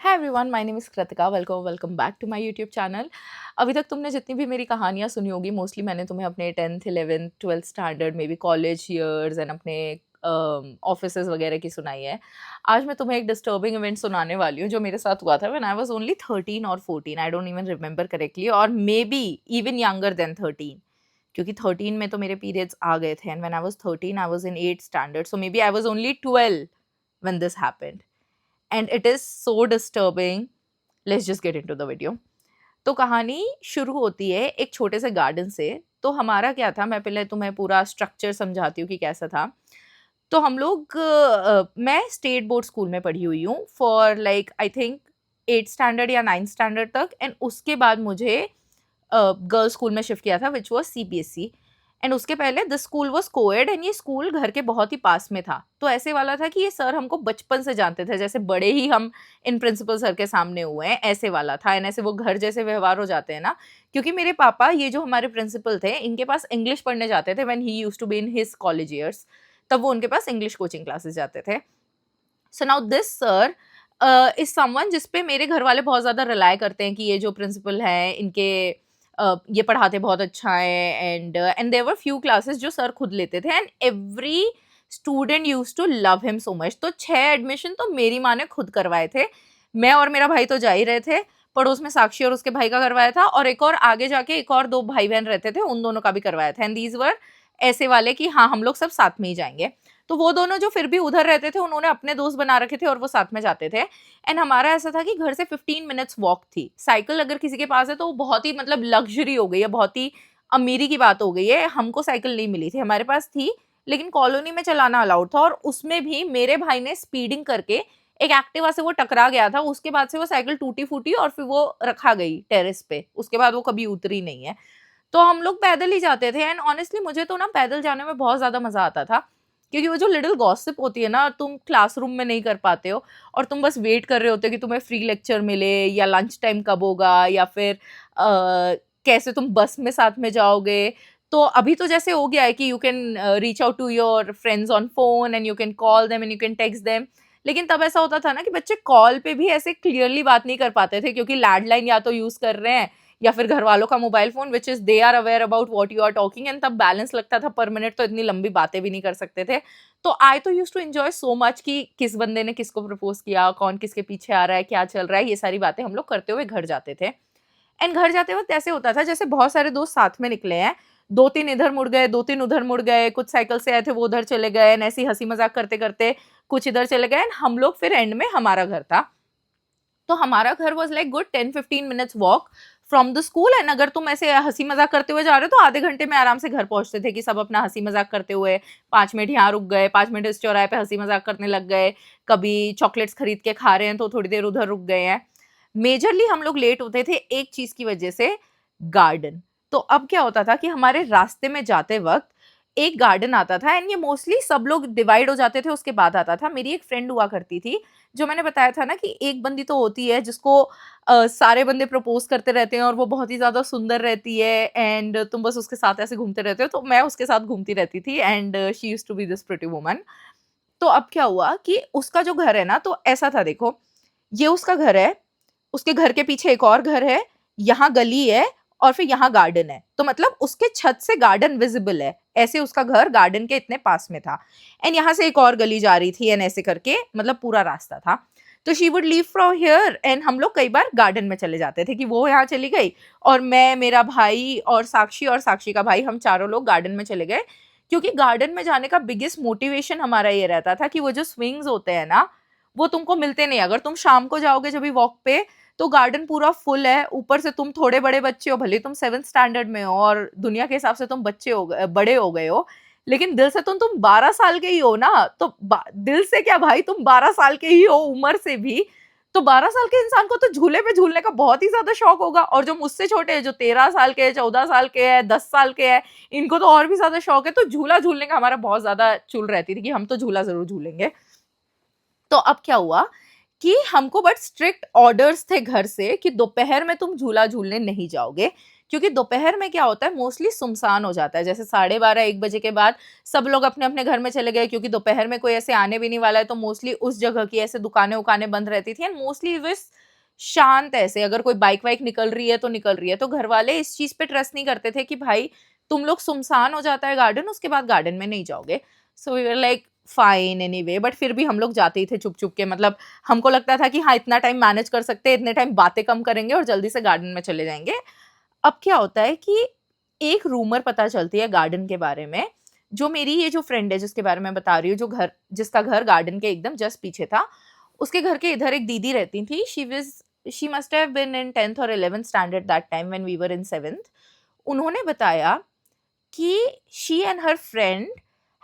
Hi everyone, my name is Kritika. Welcome back to my YouTube channel. अभी तक तुमने जितनी भी मेरी कहानियाँ सुनी होगी, मोस्टली मैंने तुम्हें अपने 10th 11th 12th standard may be college years and अपने ऑफिसेज वगैरह की सुनाई है। आज मैं तुम्हें एक डिस्टर्बिंग इवेंट सुनाने वाली हूँ जो मेरे साथ हुआ था व्हेन आई वाज ओनली 13 और 14। I don't even remember correctly, और maybe even younger than 13, क्योंकि 13 में तो मेरे पीरियड्स आ गए थे and when I was 13 I was in 8th standard, so maybe I was वाज ओनली 12 when this happened and it is so disturbing. Let's just get into the video. तो कहानी शुरू होती है एक छोटे से गार्डन से। तो हमारा क्या था, मैं पहले तुम्हें पूरा स्ट्रक्चर समझाती हूँ कि कैसा था। तो हम लोग मैं स्टेट बोर्ड स्कूल में पढ़ी हुई हूँ for like I think 8th standard या 9th स्टैंडर्ड तक, एंड उसके बाद मुझे गर्ल्स स्कूल में शिफ्ट किया था विच वॉज CBSE। एंड उसके पहले this school was coed and ये स्कूल घर के बहुत ही पास में था। तो ऐसे वाला था कि ये सर हमको बचपन से जानते थे, जैसे बड़े ही हम इन प्रिंसिपल सर के सामने हुए हैं, ऐसे वाला था। एंड ऐसे वो घर जैसे व्यवहार हो जाते हैं ना, क्योंकि मेरे पापा ये जो हमारे प्रिंसिपल थे इनके पास इंग्लिश पढ़ने जाते थे when he used to be in his college years. तब वो उनके पास इंग्लिश कोचिंग क्लासेस जाते थे। So now this sir is someone जिसपे मेरे घर वाले बहुत ज़्यादा रिलाय करते हैं कि ये जो प्रिंसिपल है इनके ये पढ़ाते बहुत अच्छा है। And there were few classes जो सर खुद लेते थे and every student used to love him so much. तो 6 एडमिशन तो मेरी माँ ने खुद करवाए थे। मैं और मेरा भाई तो जा ही रहे थे, पड़ोस में साक्षी और उसके भाई का करवाया था, और एक और आगे जाके एक और 2 भाई बहन रहते थे, उन दोनों का भी करवाया था। एंड दीज वर ऐसे वाले कि हाँ हम लोग सब साथ में ही जाएंगे। तो वो दोनों जो फिर भी उधर रहते थे उन्होंने अपने दोस्त बना रखे थे और वो साथ में जाते थे। एंड हमारा ऐसा था कि घर से 15 मिनट्स वॉक थी। साइकिल अगर किसी के पास है तो वो बहुत ही मतलब लग्जरी हो गई है, बहुत ही अमीरी की बात हो गई है। हमको साइकिल नहीं मिली थी, हमारे पास थी लेकिन कॉलोनी में चलाना अलाउड था, और उसमें भी मेरे भाई ने स्पीडिंग करके एक एक्टिवा से वो टकरा गया था। उसके बाद से वो साइकिल टूटी फूटी और फिर वो रखा गई टेरेस पे, उसके बाद वो कभी उतरी नहीं है। तो हम लोग पैदल ही जाते थे एंड ऑनेस्टली मुझे तो ना पैदल जाने में बहुत ज़्यादा मज़ा आता था, क्योंकि वो जो लिटिल गॉसिप होती है ना, तुम क्लासरूम में नहीं कर पाते हो और तुम बस वेट कर रहे होते हो कि तुम्हें फ्री लेक्चर मिले या लंच टाइम कब होगा, या फिर कैसे तुम बस में साथ में जाओगे। तो अभी तो जैसे हो गया है कि you can reach out to your friends on phone and you can call them and you can text them. लेकिन तब ऐसा होता था ना कि बच्चे कॉल पे भी ऐसे क्लियरली बात नहीं कर पाते थे, क्योंकि लैंडलाइन या तो यूज कर रहे हैं या फिर घर वालों का mobile phone, which is they are aware about what you are talking, and तब बैलेंस लगता था पर मिनट, तो इतनी लंबी बातें भी नहीं कर सकते थे। तो आई तो use to enjoy so much कि किस बंदे ने किसको प्रपोज किया, कौन किसके पीछे आ रहा है, क्या चल रहा है, ये सारी बातें हम लोग करते हुए घर जाते थे। एंड घर जाते वक्त ऐसे होता था जैसे बहुत सारे दोस्त साथ में निकले हैं, 2-3 इधर मुड़ गए, 2-3 उधर मुड़ गए, कुछ साइकिल से आए थे वो उधर चले गए, ऐसी हंसी मजाक करते करते कुछ इधर चले गए, हम लोग फिर एंड में हमारा घर था। तो हमारा घर was like good 10-15 minutes walk from the school. And अगर तुम ऐसे हंसी मजाक करते हुए जा रहे हो तो आधे घंटे में आराम से घर पहुंचते थे, कि सब अपना हंसी मजाक करते हुए 5 मिनट यहाँ रुक गए, 5 मिनट इस चौराहे पे हंसी मजाक करने लग गए, कभी चॉकलेट्स खरीद के खा रहे हैं तो थोड़ी देर उधर रुक गए हैं। मेजरली हम लोग लेट होते थे एक चीज की वजह से, गार्डन। तो अब क्या होता था कि हमारे रास्ते में जाते वक्त एक गार्डन आता था एंड ये मोस्टली सब लोग डिवाइड हो जाते थे, उसके बाद आता था। मेरी एक फ्रेंड हुआ करती थी, जो मैंने बताया था ना कि एक बंदी तो होती है जिसको सारे बंदे प्रपोज करते रहते हैं और वो बहुत ही ज्यादा सुंदर रहती है एंड तुम बस उसके साथ ऐसे घूमते रहते हो। तो मैं उसके साथ घूमती रहती थी and she used to be this pretty woman. तो अब क्या हुआ कि उसका जो घर है ना, तो ऐसा था, देखो ये उसका घर है, उसके घर के पीछे एक और घर है, यहाँ गली है और फिर यहाँ गार्डन है। तो मतलब उसके छत से गार्डन विजिबल है, ऐसे उसका घर गार्डन के इतने पास में था। एंड यहाँ से एक और गली जा रही थी एंड ऐसे करके मतलब पूरा रास्ता था। तो she would leave from here and हम लोग कई बार गार्डन में चले जाते थे, कि वो यहाँ चली गई और मैं, मेरा भाई और साक्षी का भाई, हम चारों लोग गार्डन में चले गए। क्योंकि गार्डन में जाने का बिगेस्ट मोटिवेशन हमारा ये रहता था कि वो जो स्विंग्स होते हैं ना, वो तुमको मिलते नहीं। अगर तुम शाम को जाओगे जब भी वॉक पे, तो गार्डन पूरा फुल है, ऊपर से तुम थोड़े बड़े बच्चे हो, भले तुम 7th स्टैंडर्ड में हो और दुनिया के हिसाब से तुम बच्चे हो गए, बड़े हो गए हो, लेकिन दिल से तुम 12 साल के ही हो ना। तो दिल से क्या भाई, तुम 12 साल के ही हो उम्र से भी। तो 12 साल के इंसान को तो झूले पे झूलने का बहुत ही ज्यादा शौक होगा, और जो मुझसे छोटे हैं, जो 13 साल के हैं, 14 साल के हैं, 10 साल के हैं, इनको तो और भी ज्यादा शौक है। तो झूला झूलने का हमारा बहुत ज्यादा चुल रहती थी कि हम तो झूला जरूर झूलेंगे। तो अब क्या हुआ कि हमको बट स्ट्रिक्ट ऑर्डर्स थे घर से कि दोपहर में तुम झूला झूलने नहीं जाओगे, क्योंकि दोपहर में क्या होता है, मोस्टली सुनसान हो जाता है, जैसे 12:30-1 बजे के बाद सब लोग अपने अपने घर में चले गए, क्योंकि दोपहर में कोई ऐसे आने भी नहीं वाला है, तो मोस्टली उस जगह की ऐसे दुकानें उकानें बंद रहती थी, एंड मोस्टली बस शांत ऐसे, अगर कोई बाइक वाइक निकल रही है तो निकल रही है, तो घर वाले इस चीज पे ट्रस्ट नहीं करते थे कि भाई तुम लोग, सुनसान हो जाता है गार्डन, उसके बाद गार्डन में नहीं जाओगे। So we were like fine anyway, but फिर भी हम लोग जाते ही थे चुप चुप के, मतलब हमको लगता था कि हाँ इतना टाइम मैनेज कर सकते हैं, इतने टाइम बातें कम करेंगे और जल्दी से गार्डन में चले जाएंगे। अब क्या होता है कि एक रूमर पता चलती है गार्डन के बारे में। जो मेरी ये जो फ्रेंड है जिसके बारे में बता रही हूँ, जो घर, जिसका घर गार्डन के एकदम जस्ट पीछे था, उसके घर के इधर एक दीदी रहती थी। She must have been in 10th और 11th standard that time when we were in 7th। उन्होंने बताया कि she and her friend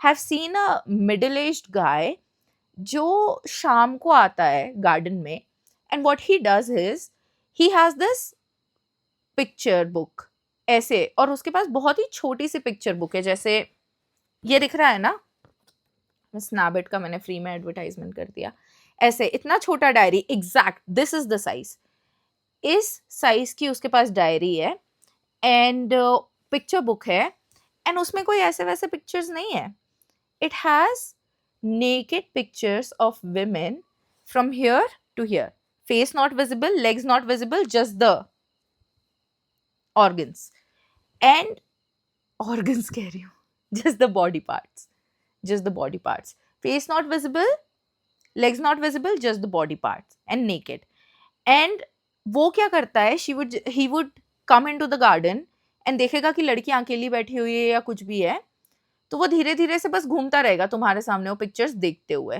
have seen a middle aged guy जो शाम को आता है गार्डन में, and what he does is he has this picture book ऐसे, और उसके पास बहुत ही छोटी सी पिक्चर बुक है, जैसे ये दिख रहा है ना, स्नैपडील का मैंने फ्री में एडवर्टाइजमेंट कर दिया, ऐसे इतना छोटा diary, exact this is the size, इस साइज की उसके पास डायरी है, एंड पिक्चर बुक है, एंड उसमें कोई ऐसे वैसे पिक्चर्स नहीं है। It has naked pictures of women from here to here, face not visible, legs not visible, just the organs, and organs कह रही हूँ, just the body parts, just the body parts, face not visible, legs not visible, just the body parts, and naked. And वो क्या करता है, he would come into the garden and देखेगा कि लड़की अकेली बैठी हुई है या कुछ भी है, तो वो धीरे धीरे से बस घूमता रहेगा तुम्हारे सामने वो पिक्चर्स देखते हुए।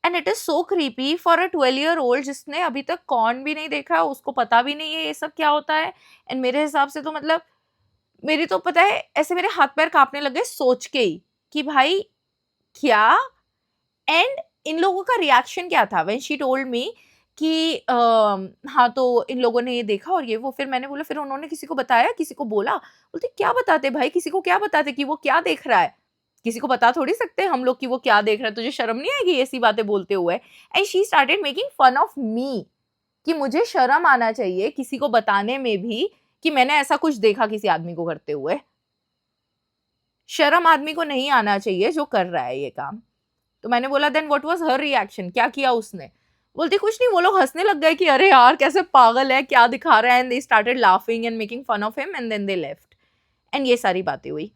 And it is so creepy for a 12-year-old जिसने अभी तक कॉर्न भी नहीं देखा, उसको पता भी नहीं है ये सब क्या होता है। एंड मेरे हिसाब से तो मतलब मेरी तो पता है ऐसे मेरे हाथ पैर कांपने लगे सोच के ही कि भाई क्या। एंड इन लोगों का रिएक्शन क्या था व्हेन शी टोल्ड मी कि हाँ तो इन लोगों ने ये देखा और ये वो। फिर मैंने बोला फिर उन्होंने किसी को बताया, किसी को बोला? बोलते क्या बताते भाई, किसी को क्या बताते कि वो क्या देख रहा है, किसी को बता थोड़ी सकते हैं हम लोग कि वो क्या देख रहा है, तुझे शर्म नहीं आएगी ऐसी बातें बोलते हुए? And she started making fun of me कि मुझे शर्म आना चाहिए किसी को बताने में भी कि मैंने ऐसा कुछ देखा किसी आदमी को करते हुए। शर्म आदमी को नहीं आना चाहिए जो कर रहा है ये काम। तो मैंने बोला then what was her reaction, क्या किया उसने? बोलती कुछ नहीं, वो लोग हंसने लग गए कि अरे यार कैसे पागल है, क्या दिखा रहा है, and they started laughing and making fun of him and then they left. And ये सारी बातें हुई।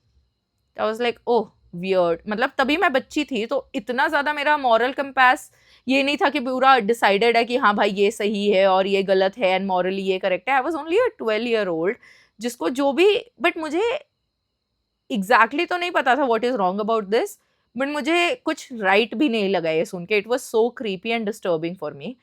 I was like oh weird. मतलब तभी मैं बच्ची थी तो इतना ज्यादा मेरा मॉरल कंपास ये नहीं था कि पूरा डिसाइडेड है कि हाँ भाई ये सही है और ये गलत है एंड मॉरली ये करेक्ट है। आई वाज ओनली अ 12-year-old जिसको जो भी, बट मुझे एग्जैक्टली तो नहीं पता था what is wrong about this, but मुझे कुछ राइट भी नहीं लगा ये सुन के। It was so creepy and disturbing for me.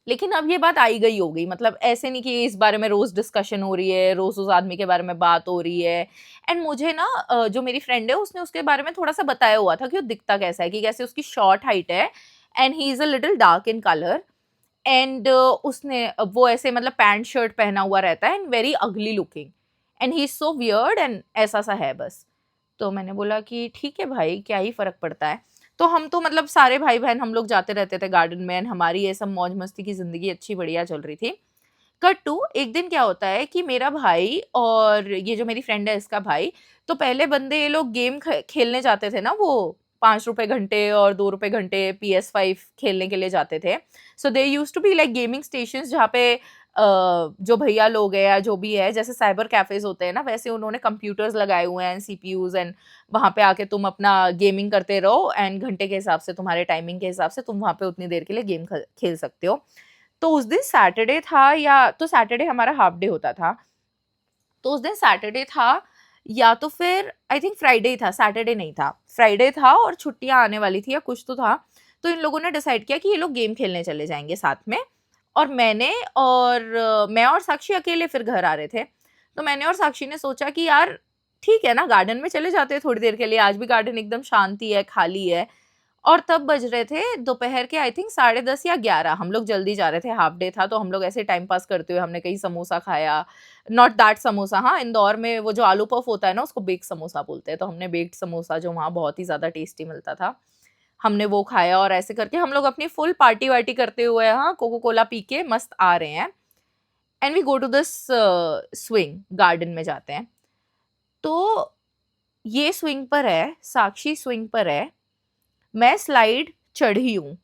लेकिन अब ये बात आई गई हो गई, मतलब ऐसे नहीं कि इस बारे में रोज डिस्कशन हो रही है, रोज उस आदमी के बारे में बात हो रही है। एंड मुझे ना जो मेरी फ्रेंड है उसने उसके बारे में थोड़ा सा बताया हुआ था कि वो दिखता कैसा है, कि कैसे उसकी शॉर्ट हाइट है and he is a little dark in colour, and उसने वो ऐसे मतलब पैंट शर्ट पहना हुआ रहता है and very ugly looking, and he is so weird and ऐसा सा है बस। तो मैंने बोला कि ठीक है भाई, क्या ही फर्क पड़ता है। तो हम तो मतलब सारे भाई बहन हम लोग जाते रहते थे गार्डन में, हमारी ये सब मौज मस्ती की जिंदगी अच्छी बढ़िया चल रही थी। कट टू एक दिन क्या होता है कि मेरा भाई और ये जो मेरी फ्रेंड है इसका भाई, तो पहले बंदे ये लोग गेम खेलने जाते थे ना, वो 5 रुपए घंटे और 2 रुपए घंटे PS5 खेलने के लिए जाते थे। So they use to be like gaming station जहाँ पे जो भैया लोग हैं या जो भी है, जैसे साइबर कैफेज होते हैं ना, वैसे उन्होंने कंप्यूटर्स लगाए हुए हैं, CPUs, एंड वहाँ पे आके तुम अपना गेमिंग करते रहो एंड घंटे के हिसाब से, तुम्हारे टाइमिंग के हिसाब से तुम वहाँ पे उतनी देर के लिए गेम खेल सकते हो। तो उस दिन सैटरडे था, या तो सैटरडे हमारा हाफ डे होता था, तो उस दिन सैटरडे था या तो फिर आई थिंक फ्राइडे था, सैटरडे नहीं था, फ्राइडे था और छुट्टियां आने वाली थी या कुछ तो था। तो इन लोगों ने डिसाइड किया कि ये लोग गेम खेलने चले जाएंगे साथ में, और मैं और साक्षी अकेले फिर घर आ रहे थे। तो मैंने और साक्षी ने सोचा कि यार ठीक है ना, गार्डन में चले जाते हैं थोड़ी देर के लिए, आज भी गार्डन एकदम शांति है, खाली है। और तब बज रहे थे दोपहर के आई थिंक 10:30 या 11, हम लोग जल्दी जा रहे थे, हाफ डे था, तो हम लोग ऐसे टाइम पास करते हुए हमने कहीं समोसा खाया। नॉट दैट समोसा, हाँ इंदौर में वो जो आलू पफ होता है ना उसको बेक्ड समोसा बोलते हैं, तो हमने बेक्ड समोसा जो वहाँ बहुत ही ज्यादा टेस्टी मिलता था, हमने वो खाया। और ऐसे करके हम लोग अपनी फुल पार्टी वार्टी करते हुए हाँ कोको कोला पी के मस्त आ रहे हैं। And we go to this swing, garden में जाते हैं। तो ये स्विंग पर है, साक्षी स्विंग पर है, मैं स्लाइड चढ़ी हूँ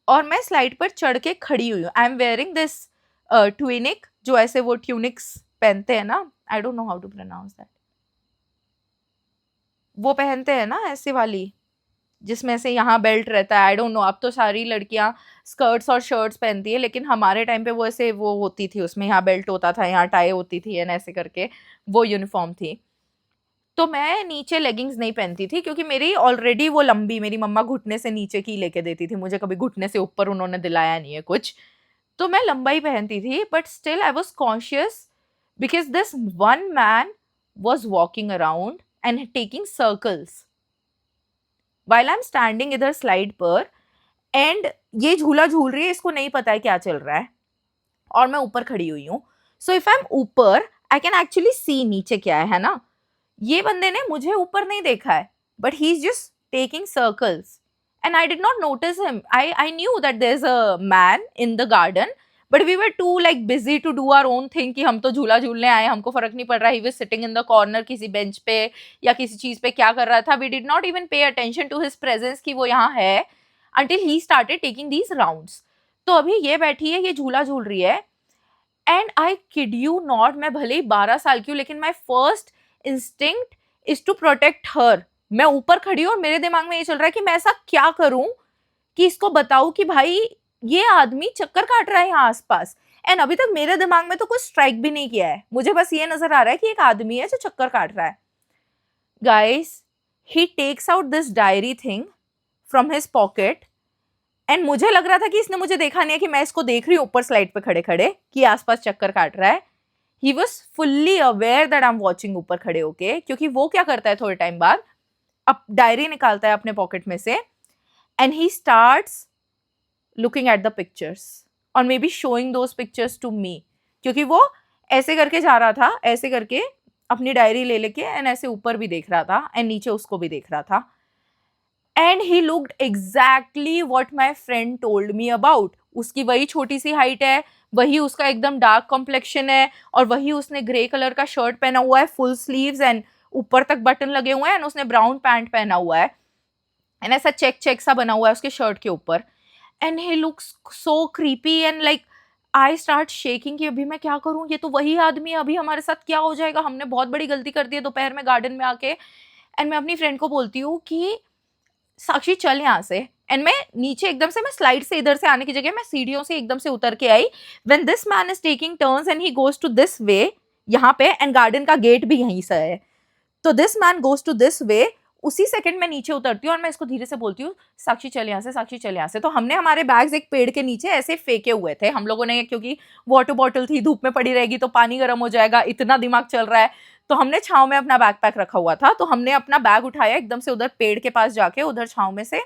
और मैं स्लाइड पर चढ़ के खड़ी हुई हूँ। I am wearing this tunic, जो ऐसे वो ट्यूनिक्स पहनते हैं ना, I don't know how to pronounce that, वो पहनते हैं ना ऐसे वाली, जिसमें से यहाँ बेल्ट रहता है। आई डोंट नो, अब तो सारी लड़कियां स्कर्ट्स और शर्ट्स पहनती है, लेकिन हमारे टाइम पे वो ऐसे वो होती थी, उसमें यहाँ बेल्ट होता था, यहाँ टाई होती थी, एंड ऐसे करके वो यूनिफॉर्म थी। तो मैं नीचे लेगिंग्स नहीं पहनती थी क्योंकि मेरी ऑलरेडी वो लंबी, मेरी मम्मा घुटने से नीचे की लेके देती थी मुझे, कभी घुटने से ऊपर उन्होंने दिलाया नहीं है कुछ। तो मैं लंबाई पहनती थी, but still I was conscious because this one man was walking around and taking circles while I am standing इधर स्लाइड पर, एंड ये झूला झूल रही है, इसको नहीं पता है क्या चल रहा है, और मैं ऊपर खड़ी हुई हूँ। सो इफ आई एम ऊपर, आई कैन एक्चुअली सी नीचे क्या है ना। ये बंदे ने मुझे ऊपर नहीं देखा है, but he is just taking circles and I did not notice him. I knew that there is a man in the garden, but we were too like busy to do our own thing कि हम तो झूला झूलने आए, हमको फर्क नहीं पड़ रहा। He was sitting in the corner किसी बेंच पे या किसी चीज पे क्या कर रहा था, we did not even pay attention to his presence कि वो यहाँ है, until he started taking these rounds। तो अभी ये बैठी है, ये झूला झूल रही है, and I kid you not, मैं भले ही 12 साल की हूँ, लेकिन my first instinct is to protect her. मैं ऊपर खड़ी हूँ और मेरे दिमाग में ये चल रहा है कि मैं ऐसा क्या करूं कि इसको बताऊं कि भाई ये आदमी चक्कर काट रहा है यहाँ आसपास। एंड अभी तक मेरे दिमाग में तो कुछ स्ट्राइक भी नहीं किया है, मुझे बस ये नजर आ रहा है कि एक आदमी है जो चक्कर काट रहा है। Guys, he takes out this diary thing from his pocket, and मुझे लग रहा था कि इसने मुझे देखा नहीं है कि मैं इसको देख रही हूँ ऊपर स्लाइड पे खड़े खड़े कि आसपास चक्कर काट रहा है। He was fully aware that I am watching ऊपर खड़े होके, क्योंकि वो क्या करता है थोड़े टाइम बाद, अब डायरी निकालता है अपने पॉकेट में से, and he starts looking at the pictures और maybe showing those pictures to me, क्योंकि वो ऐसे करके जा रहा था, ऐसे करके अपनी डायरी ले लेके, एंड ऐसे ऊपर भी देख रहा था एंड नीचे उसको भी देख रहा था। And he looked exactly what my friend told me about. उसकी वही छोटी सी हाइट है, वही उसका एकदम डार्क कॉम्प्लेक्शन है, और वही उसने ग्रे कलर का शर्ट पहना हुआ है, फुल स्लीव्स एंड ऊपर तक बटन लगे हुए हैं, एंड उसने ब्राउन पैंट पहना हुआ है, एंड ऐसा चेक चेक सा बना हुआ है उसके शर्ट के ऊपर। And he looks so creepy and like I start shaking कि अभी मैं क्या करूं, ये तो वही आदमी है, अभी हमारे साथ क्या हो जाएगा, हमने बहुत बड़ी गलती कर दी है दोपहर में गार्डन में आके। एंड मैं अपनी फ्रेंड को बोलती हूँ कि साक्षी चल यहाँ से, एंड मैं नीचे एकदम से, मैं स्लाइड से इधर से आने की जगह मैं सीढ़ियों से एकदम से उतर के आई। When this man is taking turns and he goes to this way यहाँ पे, एंड गार्डन का गेट भी यहीं से है, तो this man goes to this way, उसी सेकंड मैं नीचे उतरती हूँ और मैं इसको धीरे से बोलती हूँ साक्षी चल यहाँ से, साक्षी चल यहाँ से। तो हमने हमारे बैग्स एक पेड़ के नीचे ऐसे फेंके हुए थे हम लोगों ने, क्योंकि वाटर बॉटल थी, धूप में पड़ी रहेगी तो पानी गर्म हो जाएगा, इतना दिमाग चल रहा है। तो हमने छांव में अपना बैकपैक रखा हुआ था, तो हमने अपना बैग उठाया एकदम से उधर पेड़ के पास जाके, उधर छांव में से,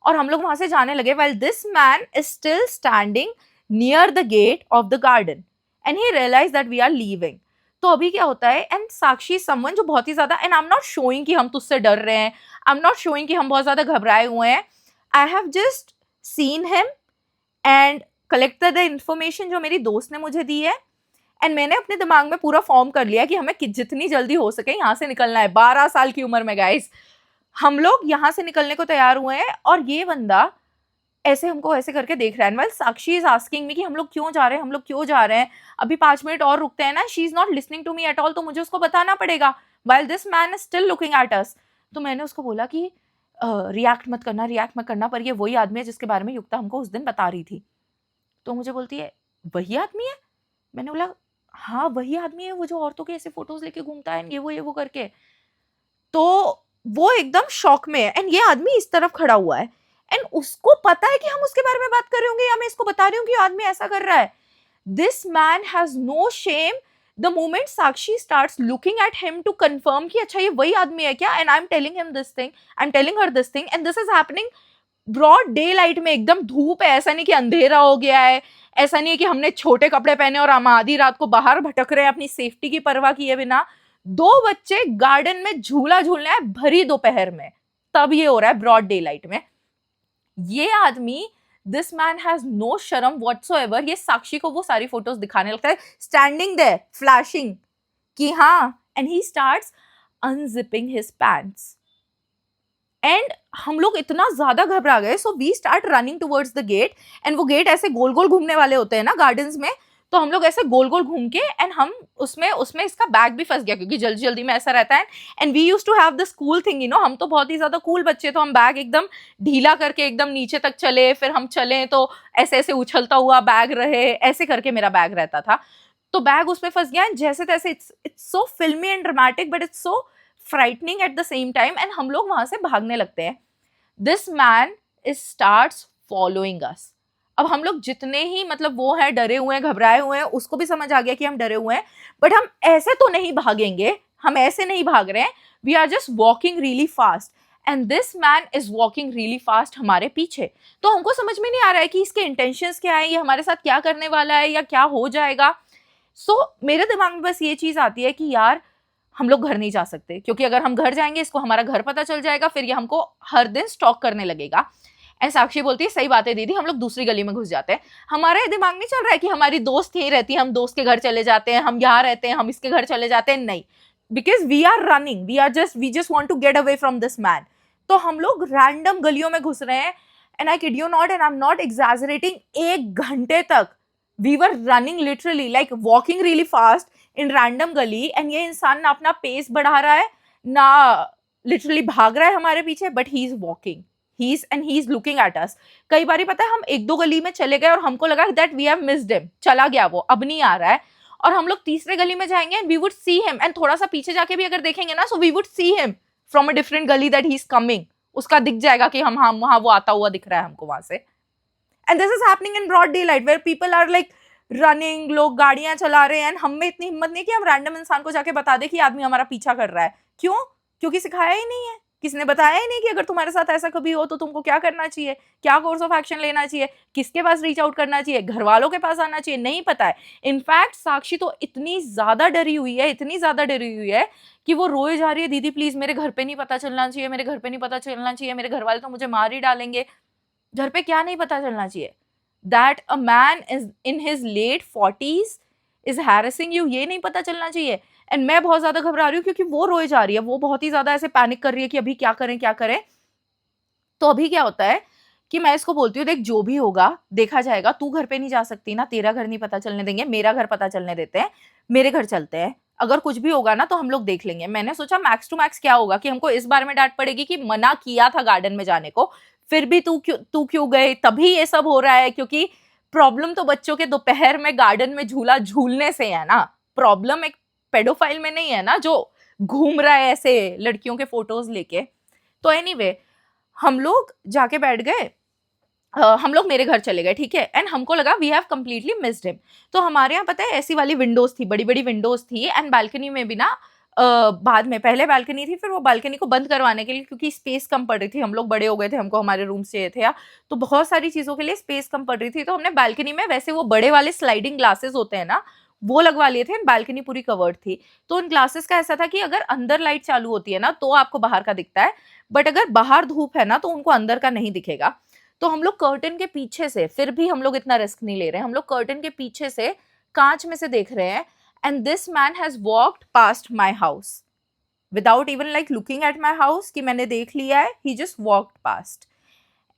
और हम लोग वहां से जाने लगे। Well this man is still standing near the gate of the garden and he realise that we are leaving. तो अभी क्या होता है, एंड साक्षी समवन जो बहुत ही ज्यादा, and I am not showing कि हम तुझसे डर रहे हैं, आई एम नॉट शोइंग कि हम बहुत ज्यादा घबराए हुए हैं, I have just seen him and collected the information जो मेरी दोस्त ने मुझे दी है, एंड मैंने अपने दिमाग में पूरा फॉर्म कर लिया कि हमें जितनी जल्दी हो सके यहाँ से निकलना है। 12 साल की उम्र में गाइस हम लोग यहाँ से निकलने को तैयार हुए हैं, और ये बंदा ऐसे हमको ऐसे करके देख रहा है। Well Sakshi is asking me कि हम लोग क्यों जा रहे हैं, हम लोग क्यों जा रहे हैं, अभी 5 मिनट और रुकते हैं ना। She is not listening to me at all, तो मुझे उसको बताना पड़ेगा while this man is still looking at us. तो मैंने उसको बोला कि रिएक्ट मत करना, रिएक्ट मत करना, पर ये वही आदमी है जिसके बारे में युक्ता हमको उस दिन बता रही थी। तो मुझे बोलती है वही आदमी है? मैंने बोला हाँ वही आदमी है, वो जो औरतों के ऐसे फोटोज लेके घूमता है, ये वो करके। तो वो एकदम शॉक में है, एंड ये आदमी इस तरफ खड़ा हुआ है, एंड उसको पता है कि हम उसके बारे में बात कर रहे होंगे, या मैं इसको बता रही हूँ कि आदमी ऐसा कर रहा है। This man has no shame. The moment Sakshi starts looking at him to confirm कि अच्छा ये वही आदमी है क्या, and I am telling him this thing, I am telling her this thing, and this is happening broad daylight में, एकदम धूप है, ऐसा नहीं कि अंधेरा हो गया है, ऐसा नहीं है कि हमने छोटे कपड़े पहने और हम आधी रात को बाहर भटक रहे हैं अपनी सेफ्टी की परवाह किए बिना। 2 बच्चे गार्डन में झूला झूलने हैं भरी दोपहर में, तब ये हो रहा है ब्रॉड डे लाइट में। ये आदमी दिस मैन हैज नो शर्म व्हाटसोएवर, ये साक्षी को वो सारी फोटोज दिखाने लगता है, स्टैंडिंग देयर फ्लैशिंग कि हाँ, and he starts unzipping his pants. And हम लोग इतना ज्यादा घबरा गए, so we start running towards the gate, and वो गेट ऐसे गोल गोल घूमने वाले होते हैं ना गार्डन्स में, तो हम लोग ऐसे गोल गोल घूम के, एंड हम उसमें उसमें इसका बैग भी फंस गया, क्योंकि जल्दी जल्दी में ऐसा रहता है। And we use to have this cool thing, हम तो बहुत ही ज्यादा कूल बच्चे, तो हम बैग एकदम ढीला करके एकदम नीचे तक चले, फिर हम चले तो ऐसे ऐसे उछलता हुआ बैग रहे, ऐसे करके मेरा बैग रहता था। तो बैग उसमें फंस गया, जैसे तैसे, इट्स सो फिल्मी and dramatic, but it's so frightening at the same time, and हम लोग वहां से भागने लगते हैं। This man starts following us. अब हम लोग जितने ही मतलब वो है डरे हुए हैं, घबराए हुए हैं, उसको भी समझ आ गया कि हम डरे हुए हैं, बट हम ऐसे तो नहीं भागेंगे, हम ऐसे नहीं भाग रहे हैं, we are just walking really fast, and this man is walking really fast हमारे पीछे। तो हमको समझ में नहीं आ रहा है कि इसके इंटेंशंस क्या है, ये हमारे साथ क्या करने वाला है, या क्या हो जाएगा। मेरे दिमाग में बस ये चीज आती है कि यार हम लोग घर नहीं जा सकते, क्योंकि अगर हम घर जाएंगे इसको हमारा घर पता चल जाएगा, फिर ये हमको हर दिन स्टॉक करने लगेगा। एंड साक्षी बोलती है सही बात है दीदी, हम लोग दूसरी गली में घुस जाते हैं। हमारा दिमाग नहीं चल रहा है कि हमारी दोस्त यहीं रहती है, हम दोस्त के घर चले जाते हैं, हम यहाँ रहते हैं, हम इसके घर चले जाते हैं, नहीं, because we are running, we just want to get away from this man. तो हम लोग रैंडम गलियों में घुस रहे हैं, and I kid you not, and I am not exaggerating, 1 घंटे तक we were running literally like walking really fast in random गली, एंड ये इंसान ना अपना पेस बढ़ा रहा है, ना लिटरली भाग रहा है हमारे पीछे, but he is walking, he is looking at अस। कई बार पता है हम 1-2 गली में चले गए और हमको लगा that we have missed him, चला गया वो, अब नहीं आ रहा है, और हम लोग तीसरे गली में जाएंगे and we would see him, and थोड़ा सा पीछे जाके भी अगर देखेंगे ना, so we would see him from a different गली दैट ही इज कमिंग, उसका दिख जाएगा कि हम वहां वो आता हुआ दिख रहा है हमको वहां से। And this is happening in broad daylight, where people are like running, लोग गाड़ियां चला रहे हैं, हम में इतनी हिम्मत नहीं कि हम रैंडम इंसान को जाके बता दे कि आदमी हमारा पीछा कर रहा है। क्यों? क्योंकि सिखाया ही नहीं है, किसने बताया ही नहीं कि अगर तुम्हारे साथ ऐसा कभी हो तो तुमको क्या करना चाहिए, क्या कोर्स ऑफ एक्शन लेना चाहिए, किसके पास रीच आउट करना चाहिए, घर वालों के पास आना चाहिए, नहीं पता है। इनफैक्ट साक्षी तो इतनी ज्यादा डरी हुई है, इतनी ज्यादा डरी हुई है कि वो रोए जा रही है, दीदी प्लीज मेरे घर पे नहीं पता चलना चाहिए, मेरे घर पे नहीं पता चलना चाहिए, मेरे घर वाले तो मुझे मार ही डालेंगे। घर पे क्या नहीं पता चलना चाहिए? That a man is in his late 40s is harassing you, ये नहीं पता चलना चाहिए। एंड मैं बहुत ज्यादा घबरा रही हूँ क्योंकि वो रोए जा रही है, वो बहुत ही ज्यादा ऐसे पैनिक कर रही है कि अभी क्या करें क्या करें। तो अभी क्या होता है कि मैं इसको बोलती हूँ देख जो भी होगा देखा जाएगा, तू घर पे नहीं जा सकती ना, तेरा घर नहीं पता चलने देंगे, मेरा घर पता चलने देते हैं, मेरे घर चलते हैं, अगर कुछ भी होगा ना तो हम लोग देख लेंगे। मैंने सोचा मैक्स टू मैक्स क्या होगा कि हमको इस बारे में डांट पड़ेगी कि मना किया था गार्डन में जाने को, फिर भी तू क्यों गए, तभी ये सब हो रहा है। क्योंकि प्रॉब्लम तो बच्चों के दोपहर में गार्डन में झूला झूलने से है ना, प्रॉब्लम एक पेडोफाइल में नहीं है ना जो घूम रहा है ऐसे लड़कियों के फोटोज लेके। तो एनीवे हम लोग जाके बैठ गए, हम लोग मेरे घर चले गए, ठीक है, एंड हमको लगा we have completely missed him. तो हमारे यहाँ पता है ऐसी वाली विंडोज थी, बड़ी बड़ी विंडोज थी, एंड बालकनी में भी ना बाद में पहले बालकनी थी, फिर वो बालकनी को बंद करवाने के लिए क्योंकि स्पेस कम पड़ रही थी, हम लोग बड़े हो गए थे, हमको हमारे रूम चाहिए थे या तो बहुत सारी चीजों के लिए स्पेस कम पड़ रही थी, तो हमने बालकनी में वैसे वो बड़े वाले स्लाइडिंग ग्लासेस होते हैं ना, वो लगवा लिए थे, बालकनी पूरी कवर्ड थी। तो उन ग्लासेस का ऐसा था कि अगर अंदर लाइट चालू होती है ना तो आपको बाहर का दिखता है, बट अगर बाहर धूप है ना तो उनको अंदर का नहीं दिखेगा। तो हम लोग कर्टन के पीछे से, फिर भी हम लोग इतना रिस्क नहीं ले रहे हैं, हम लोग कर्टन के पीछे से कांच में से देख रहे हैं, and this man has walked past my house without even like looking at my house कि मैंने देख लिया है, he just walked past,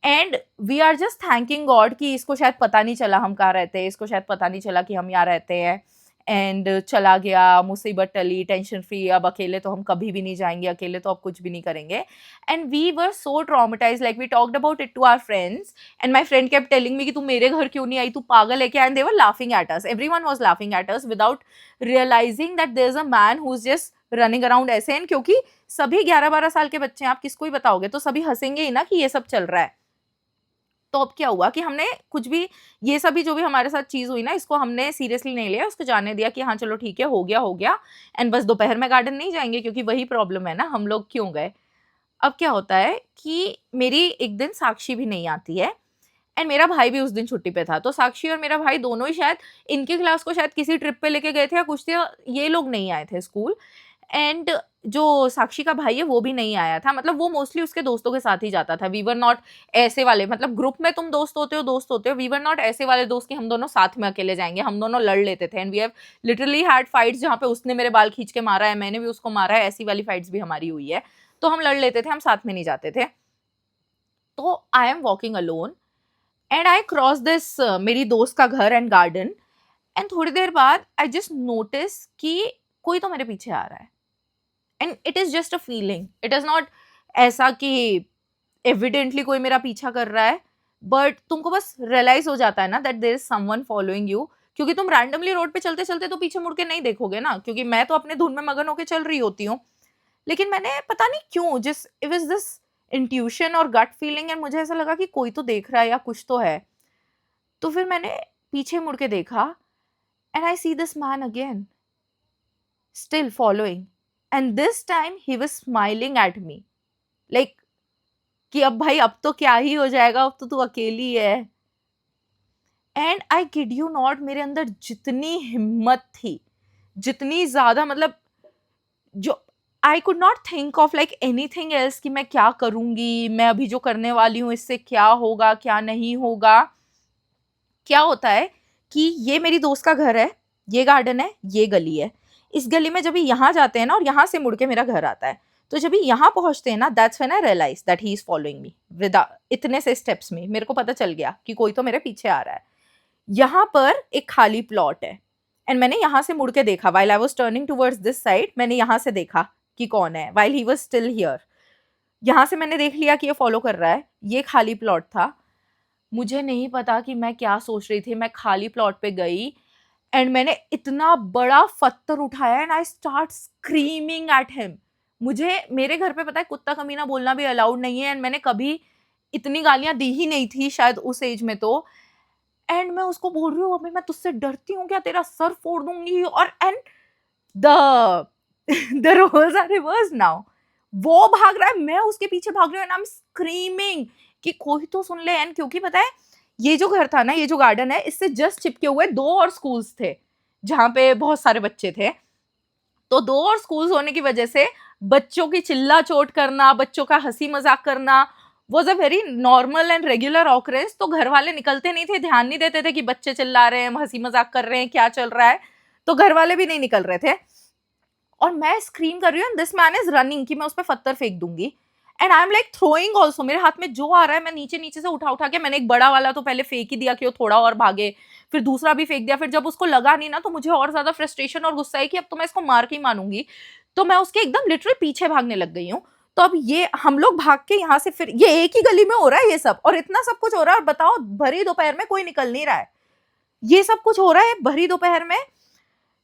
and we are just thanking God कि इसको शायद पता नहीं चला हम कहाँ रहते हैं, इसको शायद पता नहीं चला कि हम यहाँ रहते हैं, एंड चला गया, मुसीबत टली, टेंशन फ्री, अब अकेले तो हम कभी भी नहीं जाएंगे, अकेले तो अब कुछ भी नहीं करेंगे। And we were so traumatise, like we talked about it to our friends, and my friend kept telling me कि तू मेरे घर क्यों नहीं आई, तू पागल है क्या, and they were laughing at us, everyone was laughing at us without realising that there is a man who is just running around ऐसे। एंड क्योंकि सभी 11-12 साल के बच्चे हैं, आप किसको ही बताओगे तो सभी हंसेंगे ही ना कि ये सब चल रहा है। तो अब क्या हुआ कि हमने कुछ भी, ये सभी जो भी हमारे साथ चीज हुई ना, इसको हमने सीरियसली नहीं लिया, उसको जाने दिया कि हाँ चलो ठीक है, हो गया, एंड बस दोपहर में गार्डन नहीं जाएंगे क्योंकि वही प्रॉब्लम है ना, हम लोग क्यों गए। अब क्या होता है कि मेरी एक दिन साक्षी भी नहीं आती है, एंड मेरा भाई भी उस दिन छुट्टी पे था, तो साक्षी और मेरा भाई दोनों ही शायद इनकी क्लास को शायद किसी ट्रिप पे लेके गए थे या कुछ थे, ये लोग नहीं आए थे स्कूल। एंड जो साक्षी का भाई है वो भी नहीं आया था, मतलब वो मोस्टली उसके दोस्तों के साथ ही जाता था। वी वर नॉट ऐसे वाले, मतलब ग्रुप में तुम दोस्त होते हो, वी वर नॉट ऐसे वाले दोस्त कि हम दोनों साथ में अकेले जाएंगे, हम दोनों लड़ लेते थे। And we have literally had fights जहाँ पे उसने मेरे बाल खींच के मारा है, मैंने भी उसको मारा है, ऐसी वाली फाइट्स भी हमारी हुई है। तो हम लड़ लेते थे, हम साथ में नहीं जाते थे। तो I am walking alone and I cross this मेरी दोस्त का घर एंड गार्डन, एंड थोड़ी देर बाद आई जस्ट नोटिस कि कोई तो मेरे पीछे आ रहा है। And it is just a feeling, it is not ऐसा कि एविडेंटली कोई मेरा पीछा कर रहा है, बट तुमको बस रियलाइज हो जाता है ना that there is someone following you, क्योंकि तुम रैंडमली रोड पे चलते चलते तो पीछे मुड़ के नहीं देखोगे ना, क्योंकि मैं तो अपने धुन में मगन होकर चल रही होती हूँ। लेकिन मैंने पता नहीं क्यों जिस इट वाज दिस इंट्यूशन और गट फीलिंग, एंड मुझे ऐसा लगा कि कोई तो देख रहा है या कुछ तो है। तो फिर मैंने पीछे मुड़ के देखा and I see this man again still following, and this time he was smiling at me like कि अब भाई अब तो क्या ही हो जाएगा, अब तो तू अकेली है। And I kid you not, मेरे अंदर जितनी हिम्मत थी, जितनी ज्यादा, मतलब जो I could not think of like anything else कि मैं क्या करूंगी, मैं अभी जो करने वाली हूँ इससे क्या होगा क्या नहीं होगा। क्या होता है कि ये मेरी दोस्त का घर है, ये गार्डन है, ये गली है। इस गली में जब यहाँ जाते हैं ना और यहाँ से मुड़ के मेरा घर आता है, तो जब यहाँ पहुंचते हैं ना, that's when I realise that he is following me with इतने से स्टेप्स में मेरे को पता चल गया कि कोई तो मेरे पीछे आ रहा है। यहाँ पर एक खाली प्लॉट है एंड मैंने यहाँ से मुड़ के देखा, while I was turning towards this side, मैंने यहाँ से देखा कि कौन है, while he was still here. यहाँ से मैंने देख लिया कि ये फॉलो कर रहा है, ये खाली प्लॉट था। मुझे नहीं पता कि मैं क्या सोच रही थी, मैं खाली प्लॉट पे गई एंड मैंने इतना बड़ा पत्थर उठाया and I start screaming at him. मुझे मेरे घर पे पता है कुत्ता कमीना बोलना भी अलाउड नहीं है, एंड मैंने कभी इतनी गालियां दी ही नहीं थी शायद उस एज में। तो एंड मैं उसको बोल रही हूँ अभी मैं तुझसे डरती हूँ क्या, तेरा सर फोड़ दूंगी। और and the the roles are reverse now, वो भाग रहा है, मैं उसके पीछे भाग रही हूँ एंड आई एम स्क्रीमिंग कि कोई तो सुन ले। एंड क्योंकि पता है ये जो घर था ना, ये जो गार्डन है, इससे जस्ट चिपके हुए 2 और स्कूल्स थे जहाँ पे बहुत सारे बच्चे थे। तो 2 और स्कूल्स होने की वजह से बच्चों की चिल्ला चोट करना, बच्चों का हंसी मजाक करना was a very normal and regular occurrence. तो घर वाले निकलते नहीं थे, ध्यान नहीं देते थे कि बच्चे चिल्ला रहे हैं, हंसी मजाक कर रहे हैं, क्या चल रहा है। तो घर वाले भी नहीं निकल रहे थे और मैं स्क्रीम कर रही हूँ, दिस मैन इज रनिंग कि मैं उस पर पत्थर फेंक दूंगी। And I am like throwing also, मेरे हाथ में जो आ रहा है मैं नीचे नीचे से उठा उठा के, मैंने एक बड़ा वाला तो पहले फेंक ही दिया कि वो थोड़ा और भागे, फिर दूसरा भी फेंक दिया। फिर जब उसको लगा नहीं ना, तो मुझे और ज्यादा फ्रस्ट्रेशन और गुस्सा है कि अब तो मैं इसको मार के ही मानूंगी। तो मैं उसके एकदम लिटरली पीछे भागने लग गई हूँ। तो अब ये हम लोग भाग के यहाँ से, फिर ये एक ही गली में हो रहा है ये सब, और इतना सब कुछ हो रहा है, और बताओ भरी दोपहर में कोई निकल नहीं रहा है, ये सब कुछ हो रहा है भरी दोपहर में।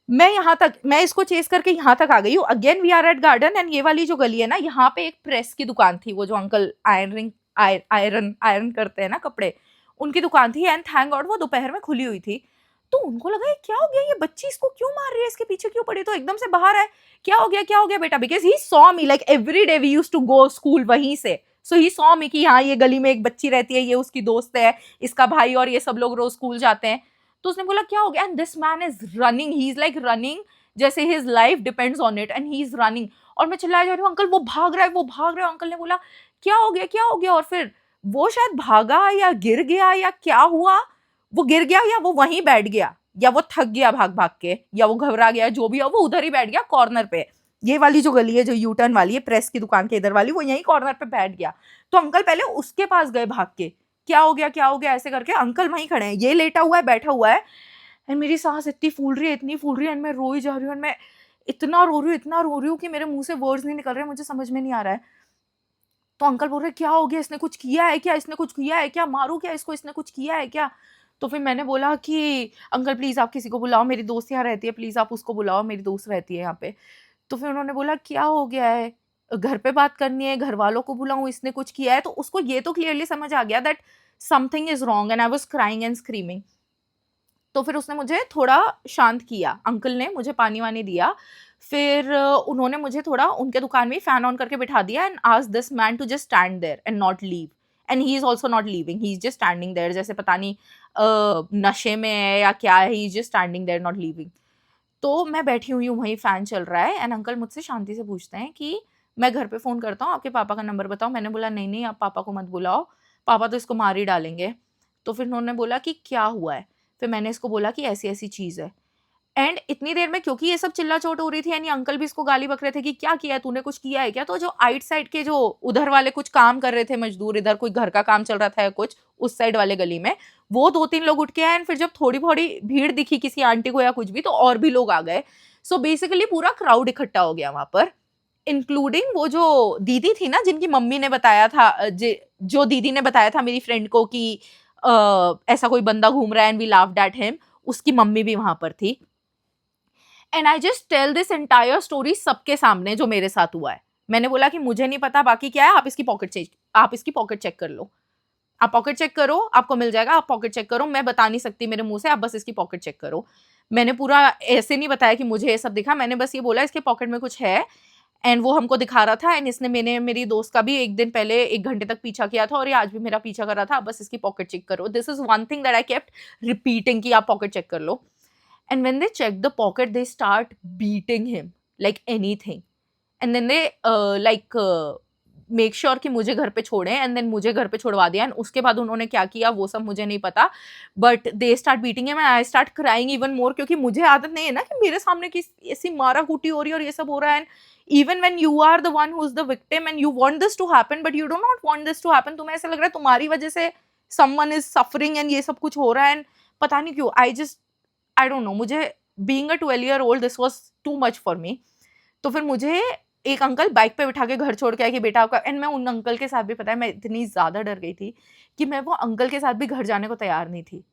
मैं यहाँ तक, मैं इसको चेस करके यहाँ तक आ गई हूँ। Again we are at garden and ये वाली जो गली है ना, यहाँ पे एक प्रेस की दुकान थी, वो जो अंकल आयरन करते हैं ना कपड़े, उनकी दुकान थी। एंड थैंक गॉड वो दोपहर में खुली हुई थी। तो उनको लगा ये क्या हो गया, ये बच्ची इसको क्यों मार रही है, इसके पीछे क्यों पड़ी। तो एकदम से बाहर है, क्या हो गया बेटा, because he saw me like every day we used to go school वहीं से। सो ही सॉ मी कि हाँ ये गली में एक बच्ची रहती है, ये उसकी दोस्त है, इसका भाई और ये सब लोग रोज स्कूल जाते हैं। तो उसने बोला क्या हो गया, and this man is running, he is like running जैसे his life depends on it, and he is running. और मैं चिल्लाया जा रही हूँ अंकल वो भाग रहा है, वो भाग रहा है। अंकल ने बोला क्या हो गया क्या हो गया, और फिर वो शायद भागा या गिर गया या क्या हुआ, वो गिर गया या वो वहीं बैठ गया, या वो थक गया भाग भाग के, या वो घबरा गया, जो भी हो, वो उधर ही बैठ गया कॉर्नर पे। ये वाली जो गली है जो यू टर्न वाली है प्रेस की दुकान के इधर वाली, वो यहीं कॉर्नर पे बैठ गया। तो अंकल पहले उसके पास गए भाग के, क्या हो गया ऐसे करके। अंकल वहीं खड़े हैं, ये लेटा हुआ है, बैठा हुआ है, एंड मेरी सांस इतनी फूल रही है, इतनी फूल रही है, एंड मैं रोई जा रही हूँ, एंड मैं इतना रो रही हूँ कि मेरे मुंह से वर्ड्स नहीं निकल रहे, मुझे समझ में नहीं आ रहा है। तो अंकल बोल रहे क्या हो गया, इसने कुछ किया है क्या, इसने कुछ किया है क्या, मारू क्या इसको, इसने कुछ किया है क्या। तो फिर मैंने बोला कि अंकल प्लीज आप किसी को बुलाओ, मेरी दोस्त यहाँ रहती है, प्लीज आप उसको बुलाओ, मेरी दोस्त रहती है यहाँ पे। तो फिर उन्होंने बोला क्या हो गया है, घर पे बात करनी है, घर वालों को बुलाऊं, इसने कुछ किया है। तो उसको ये तो क्लियरली समझ आ गया that something is wrong, and I was crying and screaming. तो फिर उसने मुझे थोड़ा शांत किया, अंकल ने मुझे पानी वानी दिया। फिर उन्होंने मुझे थोड़ा उनके दुकान में फैन ऑन करके बिठा दिया and asked this man to just stand there and not leave. And he is also not leaving, he is just standing there, जैसे पता नहीं नशे में है या क्या है, he is just standing there not leaving. तो मैं बैठी हुई हूँ वहीं, फ़ैन चल रहा है एंड अंकल मुझसे शांति से पूछते हैं कि मैं घर पे फ़ोन करता हूँ, आपके पापा का नंबर बताओ। मैंने बोला नहीं, नहीं आप पापा को मत बुलाओ, पापा तो इसको मार ही डालेंगे। तो फिर उन्होंने बोला कि क्या हुआ है? फिर मैंने इसको बोला कि ऐसी-ऐसी चीज़ है। एंड इतनी देर में क्योंकि ये सब चिल्ला-चोट हो रही थी यानी अंकल भी इसको गाली बक रहे थे कि क्या किया है तूने, कुछ किया है क्या? तो जो आइट साइड के जो उधर वाले कुछ काम कर रहे थे मज़दूर, इधर कोई घर का काम चल रहा था या कुछ, उस साइड वाले गली में, वो 2-3 लोग उठ के आए एंड फिर जब थोड़ी-थोड़ी भीड़ दिखी किसी आंटी को या कुछ भी, तो और भी लोग आ गए। सो बेसिकली पूरा क्राउड इकट्ठा हो गया वहाँ पर, इंक्लूडिंग वो जो दीदी थी ना जिनकी मम्मी ने बताया था, जो दीदी ने बताया था मेरी फ्रेंड को कि ऐसा कोई बंदा घूम रहा है and we laughed at him, उसकी मम्मी भी वहाँ पर थी। And I just tell this entire story सबके सामने जो मेरे साथ हुआ है। मैंने बोला कि मुझे नहीं पता बाकी क्या है, आप इसकी पॉकेट चेक कर लो। आप पॉकेट चेक करो, आपको मिल जाएगा, आप पॉकेट चेक करो, मैं बता नहीं सकती मेरे मुँह से, आप बस इसकी पॉकेट चेक करो। मैंने पूरा ऐसे नहीं बताया कि मुझे ये सब दिखा, मैंने बस ये बोला इसके पॉकेट में कुछ है एंड वो हमको दिखा रहा था एंड इसने मेरी दोस्त का भी 1 दिन पहले 1 घंटे तक पीछा किया था और ये आज भी मेरा पीछा कर रहा था, आप बस इसकी पॉकेट चेक करो। This is one thing that I kept repeating कि आप पॉकेट चेक कर लो। And when they check the pocket, they start beating him like anything. And then they make sure कि मुझे घर पे छोड़े एंड देन मुझे घर पे छोड़वा दिया एंड उसके बाद उन्होंने क्या किया वो सब मुझे नहीं पता, but they start beating him and I start crying even more, क्योंकि मुझे आदत नहीं है ना कि मेरे सामने किस ऐसी मारा कूटी हो रही है और ये सब हो रहा है। And even when you are the one who is the victim and you want this to happen but you do not want this to happen, तुम्हें ऐसा लग रहा है तुम्हारी वजह से समवन इज सफरिंग एंड ये सब कुछ हो रहा है एंड पता नहीं क्यों आई डोंट नो, मुझे being a 12 year old this was too much for me. तो फिर मुझे एक अंकल बाइक पे बिठा के घर छोड़ के आए कि बेटा आपका, एंड मैं उन अंकल के साथ भी, पता है मैं इतनी ज़्यादा डर गई थी कि मैं वो अंकल के साथ भी घर जाने को तैयार नहीं थी।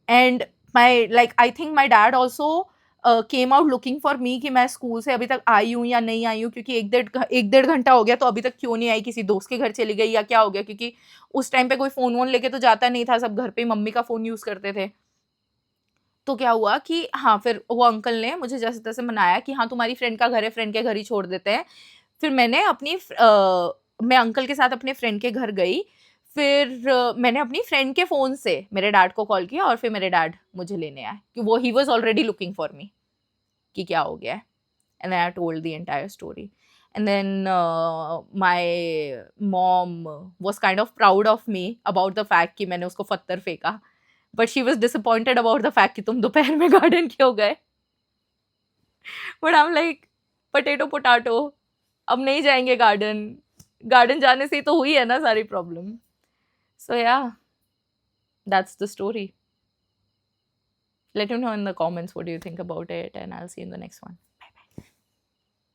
And I think my dad also came out looking for me कि मैं स्कूल से अभी तक आई हूँ या नहीं आई हूँ, क्योंकि 1 डेढ़ घंटा हो गया तो अभी तक क्यों नहीं आई, किसी दोस्त के घर चली गई या क्या हो गया, क्योंकि उस टाइम पे कोई फ़ोन वोन लेके तो जाता नहीं था, सब घर पे मम्मी का फ़ोन यूज़ करते थे। तो क्या हुआ कि हाँ, फिर वो अंकल ने मुझे जैसे-तैसे मनाया कि हाँ, तुम्हारी फ्रेंड का घर है, फ्रेंड के घर ही छोड़ देते हैं। फिर मैं अंकल के साथ अपने फ्रेंड के घर गई। फिर मैंने अपनी फ्रेंड के फ़ोन से मेरे डैड को कॉल किया और फिर मेरे डैड मुझे लेने आए कि वो he was already looking for me कि क्या हो गया है। And then I told the entire story and then my mom was kind of proud of me about the fact कि मैंने उसको पत्थर फेंका। But she was disappointed about the fact कि तुम दोपहर में गार्डन क्यों गए? But I am like potato potato, अब नहीं जाएँगे गार्डन। गार्डन जाने से ही तो हुई है ना सारी प्रॉब्लम। सो या, that's the story. Let me know in the comments what do you think about it and I'll see you in the next one.